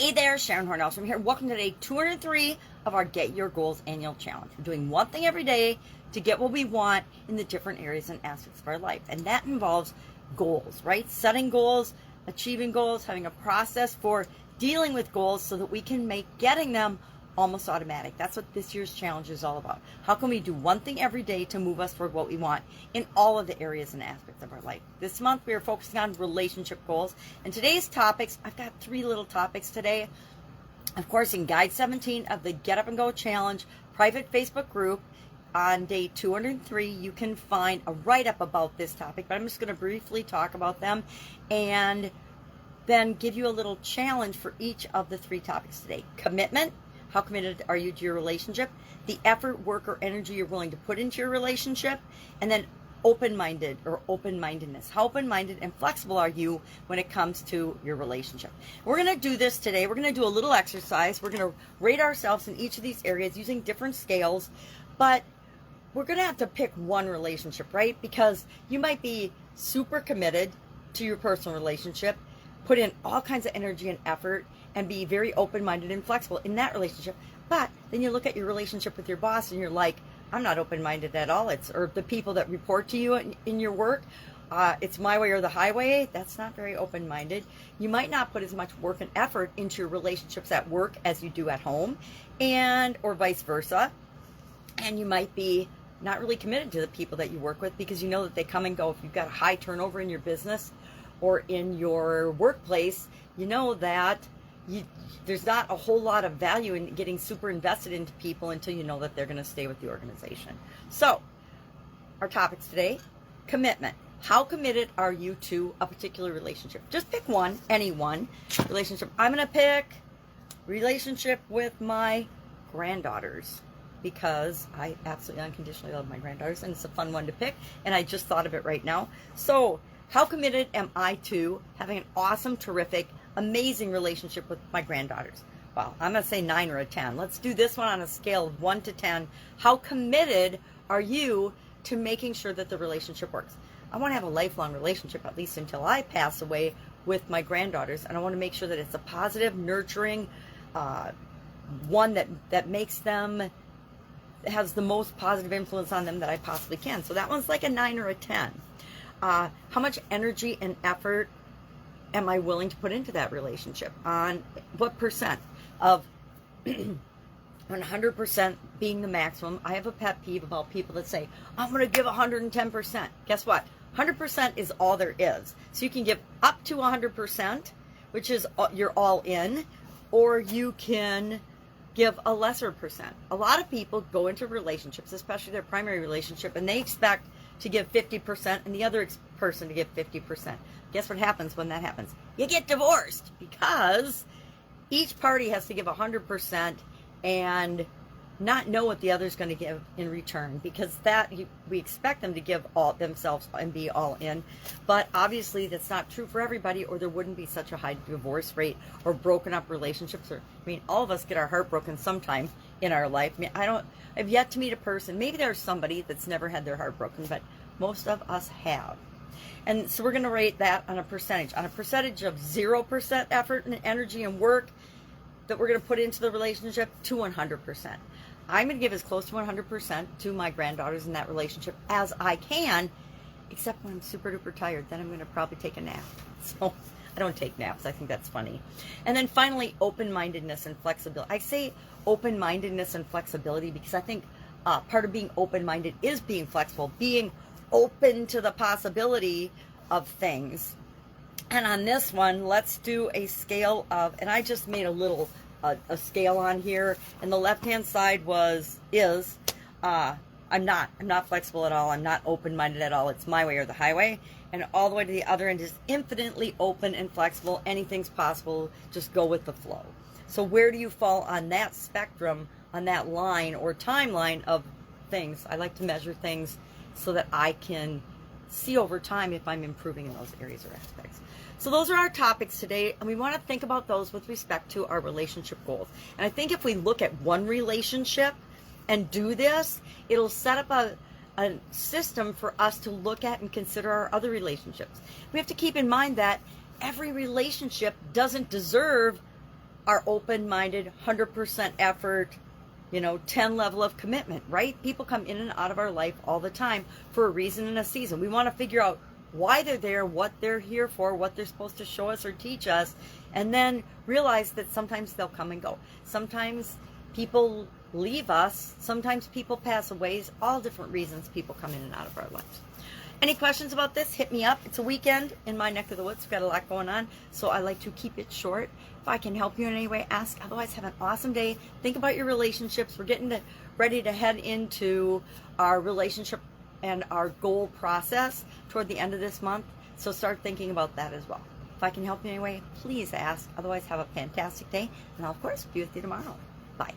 Hey there, Sharon Horne-Ellstrom here. Welcome to day 203 of our Get Your Goals annual challenge. We're doing one thing every day to get what we want in the different areas and aspects of our life. And that involves goals, right? Setting goals, achieving goals, having a process for dealing with goals so that we can make getting them almost automatic. That's what this year's challenge is all about. How can we do one thing every day to move us toward what we want in all of the areas and aspects of our life? This month we are focusing on relationship goals. And today's topics, I've got 3 little topics today. Of course, in Guide 17 of the Get Up and Go Challenge private Facebook group, on day 203, you can find a write-up about this topic, but I'm just going to briefly talk about them and then give you a little challenge for each of the 3 topics today. Commitment. How committed are you to your relationship? The effort, work, or energy you're willing to put into your relationship. And then open-minded or open-mindedness. How open-minded and flexible are you when it comes to your relationship? We're going to do this today. We're going to do a little exercise. We're going to rate ourselves in each of these areas using different scales. But we're going to have to pick one relationship, right? Because you might be super committed to your personal relationship, put in all kinds of energy and effort, and be very open-minded and flexible in that relationship. But then you look at your relationship with your boss and you're like, I'm not open-minded at all. Or the people that report to you in your work, it's my way or the highway. That's not very open-minded. You might not put as much work and effort into your relationships at work as you do at home, or vice versa. And you might be not really committed to the people that you work with because you know that they come and go. If you've got a high turnover in your business or in your workplace, you know that there's not a whole lot of value in getting super invested into people until you know that they're going to stay with the organization. So, our topics today, commitment. How committed are you to a particular relationship? Just pick one, any one relationship. I'm going to pick relationship with my granddaughters because I absolutely unconditionally love my granddaughters and it's a fun one to pick, and I just thought of it right now. So, how committed am I to having an awesome, terrific, amazing relationship with my granddaughters? Well, I'm going to say 9 or a 10. Let's do this one on a scale of 1 to 10. How committed are you to making sure that the relationship works? I want to have a lifelong relationship, at least until I pass away, with my granddaughters. And I want to make sure that it's a positive, nurturing, one that makes them, has the most positive influence on them that I possibly can. So that one's like a 9 or a 10. How much energy and effort am I willing to put into that relationship? On what percent of 100% being the maximum? I have a pet peeve about people that say, I'm going to give 110%. Guess what? 100% is all there is. So you can give up to 100%, which is you're all in, or you can give a lesser percent. A lot of people go into relationships, especially their primary relationship, and they expect to give 50% and the other person to give 50%. Guess what happens when that happens? You get divorced because each party has to give 100% and not know what the other is going to give in return, because we expect them to give all themselves and be all in. But obviously that's not true for everybody, or there wouldn't be such a high divorce rate or broken up relationships. All of us get our heart broken sometime in our life. I've yet to meet a person, maybe there's somebody that's never had their heart broken, but most of us have. And so we're going to rate that on a percentage. On a percentage of 0% effort and energy and work that we're going to put into the relationship to 100%. I'm going to give as close to 100% to my granddaughters in that relationship as I can, except when I'm super duper tired. Then I'm going to probably take a nap. So I don't take naps. I think that's funny. And then finally, open-mindedness and flexibility. I say open-mindedness and flexibility because I think part of being open-minded is being flexible, being open to the possibility of things. And on this one, let's do a scale of, and I just made a scale on here, and the left-hand side I'm not flexible at all. I'm not open-minded at all. It's my way or the highway. And all the way to the other end is infinitely open and flexible. Anything's possible. Just go with the flow. So where do you fall on that spectrum, on that line or timeline of things? I like to measure things so that I can see over time if I'm improving in those areas or aspects. So those are our topics today, and we want to think about those with respect to our relationship goals. And I think if we look at one relationship and do this, it'll set up a system for us to look at and consider our other relationships. We have to keep in mind that every relationship doesn't deserve are open-minded, 100% effort, 10 level of commitment, right? People come in and out of our life all the time for a reason and a season. We want to figure out why they're there, what they're here for, what they're supposed to show us or teach us, and then realize that sometimes they'll come and go. Sometimes people leave us, sometimes people pass away, all different reasons people come in and out of our lives. Any questions about this? Hit me up. It's a weekend in my neck of the woods. We've got a lot going on, so I like to keep it short. If I can help you in any way, ask. Otherwise, have an awesome day. Think about your relationships. We're getting ready to head into our relationship and our goal process toward the end of this month, so start thinking about that as well. If I can help you in any way, please ask. Otherwise, have a fantastic day, and I'll, of course, be with you tomorrow. Bye.